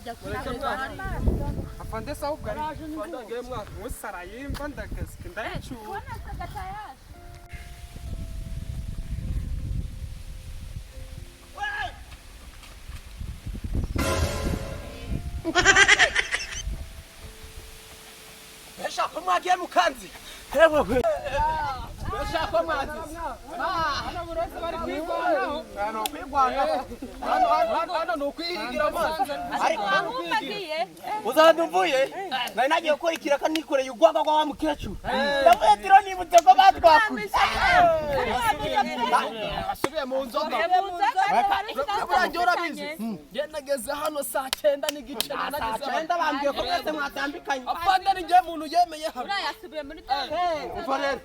ajya kurara afande sawa ubwo ari mwa musaraye mba ndagaske ndayicu kona sagatayari Besha kumwagiye mukanzi hewe Besha kumwazi hano burose bari kwigwanaho hano kwigwanaho hano no kwihigira amazi ariko ntumbagiye uzandumvuye nari nagiye gukora ikiraka nikoreye ugwaga wa mukecuru ndavuye tiro nibutse ko batwakuye asubiye mu nzoga urabizi nge nageze hano saa 9 n'igice nageze hano bambwiye ko mwese mwatambikanye afande ni nge muntu yemeye hano urayasubiye muri tete uva rero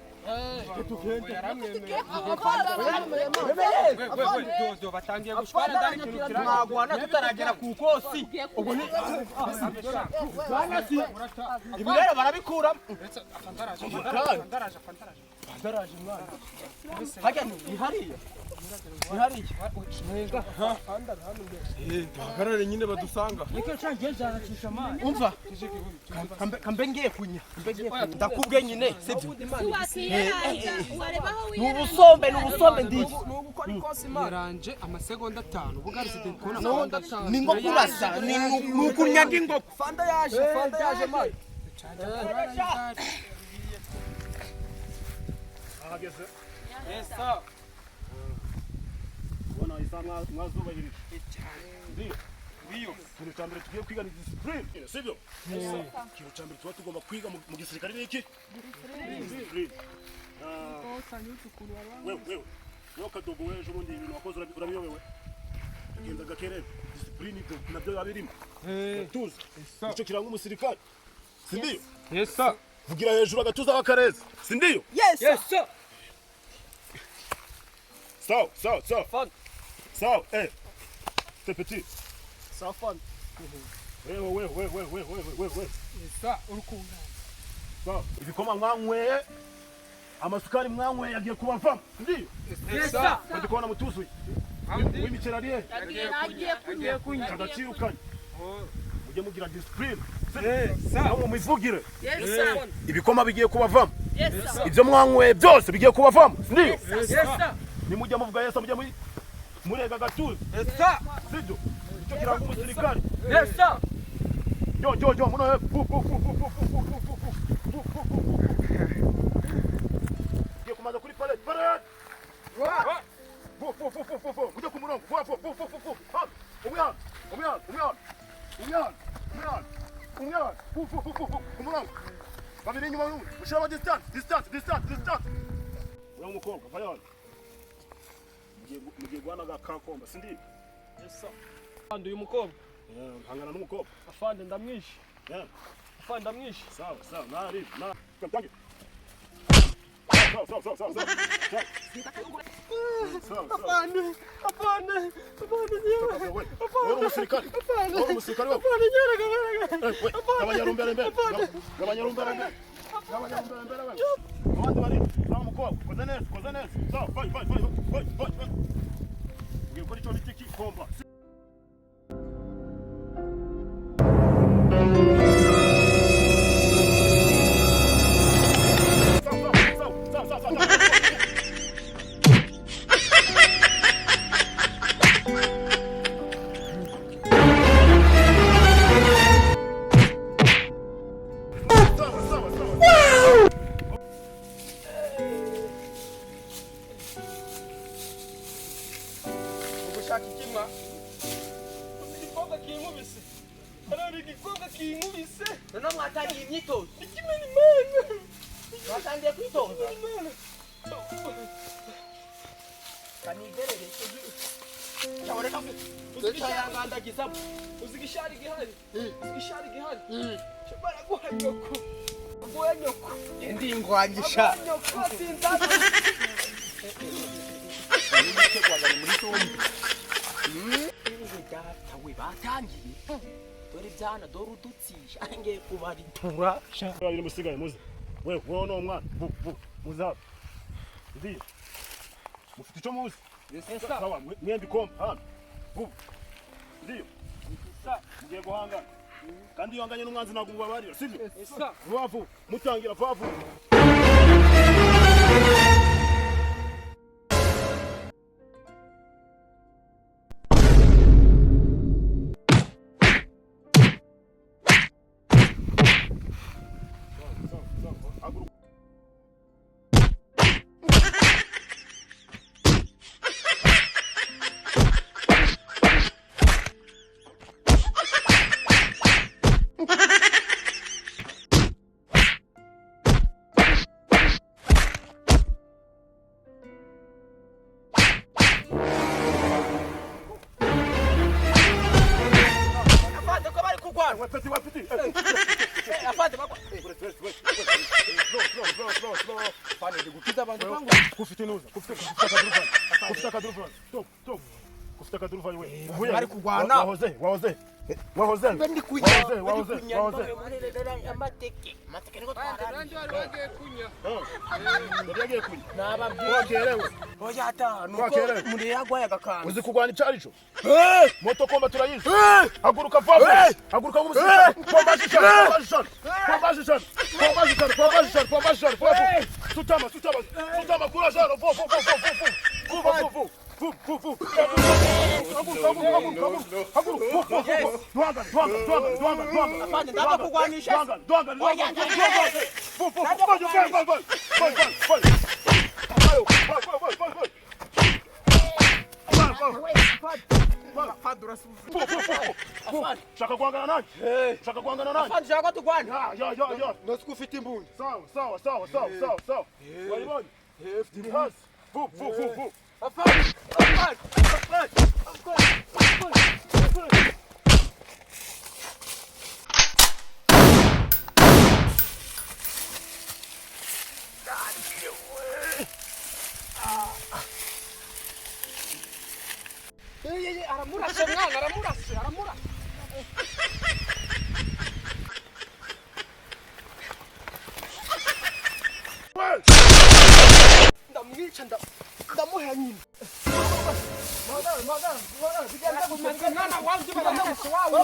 batangiye gushwana ndari ikintu kiragwana tutaragera ku kosi ubu ni ibi rero barabikuramo fantaraje mwana hajya ni hariya bahagarare nyine badusanga umva kambe ngiye kunya ndakubwe nyine sibyo ni ubusombe ndiki nugukora ikosi yaranje amasegonda 5 bugarisi de kona segonda 5 ni ngo kurasa ni nukunyanga ingoko fanda yaje mari ahageze esa bona isanga mwazubahirije ndio ikintu cya mbere tugiye kwiga ni discipline sibyo ikintu cya mbere tuba tugomba kwiga mu gisirikare ni iki discipline wewe kadogo wewe ejo bundi ibintu wakoze urabiyobewe agenda gakerere discipline nabyo babirimo tuzi icyo kiranga umusirikare sindiyo esa vugira hejuru agatuza bakareza sindiyo yes sir sawa fun sawa t'es petit sawa fun wewe esa urukunga sawa ibikoma mwanyweye amasukari mwanyweye yagiye kubavamo ndiyo esa ndi kubona mutuzuye w'imiceri ariye yagiye kunywa agacirukanye mujye mugira discipline esa no mumivugire yes ibikoma bigiye kubavamo yes ibyo mwanyweye byose bigiye kubavamo ndiyo esa nimujye muvuga Yesu mujye murega gatuza esa sibyo icyo kiranga umusirikare esa jo muno giye kumaza kuri parade mujye ku murongo umwana ku murongo babiri inyuma y'umwe ushaka distance uriya mukobwa vayana mugiye guhana agakomba sindi esa afande uyu mukobwa hangana n'umukobwa afande ndamwishe afande ndamwishe sawa nari tangi afande wewe umusirikare abanyarumbere abandi bari sawa mukobwa koze neza sawa vai ugiye gukora icyo bita ikomba ugushaka ikima igikobwa kinkubise none mwatangiye imyitozo ikimena imana mwatangiye kwitoza kanigerere cyaboneka uzigishayangandagiza uzigishari gihari shobora guha nyoko guha nyoko ndi ingwangisha nyoko sinzana datawe batangiye dore byana dore udutsisha ngiye kubaritura babiri musigaye muze wewe no mwana muza ndi mufite icyo muzi sawa mwembi komba hano ndiyo mugiye guhangana kandi iyo wanganye n'umwanzi ntabwo mubabarira sibyo vuba vuba mutangira vuba vuba wahoze uzi kurwana icyo ari cyo moto komba turayizi haguruka vuba haguruka nk'umusirikare tutama kura jaro shaka guhangana nanjye shaka guhangana nanjye shaka tugwane ya Nasi ufite imbunda. sawa wayibonye ni hasi vu Aramurashe mwana, aramurashe. Ndamwica ndamuha nyina. Magana, bigenda gutanga mwana wanjye baramurashe wawe.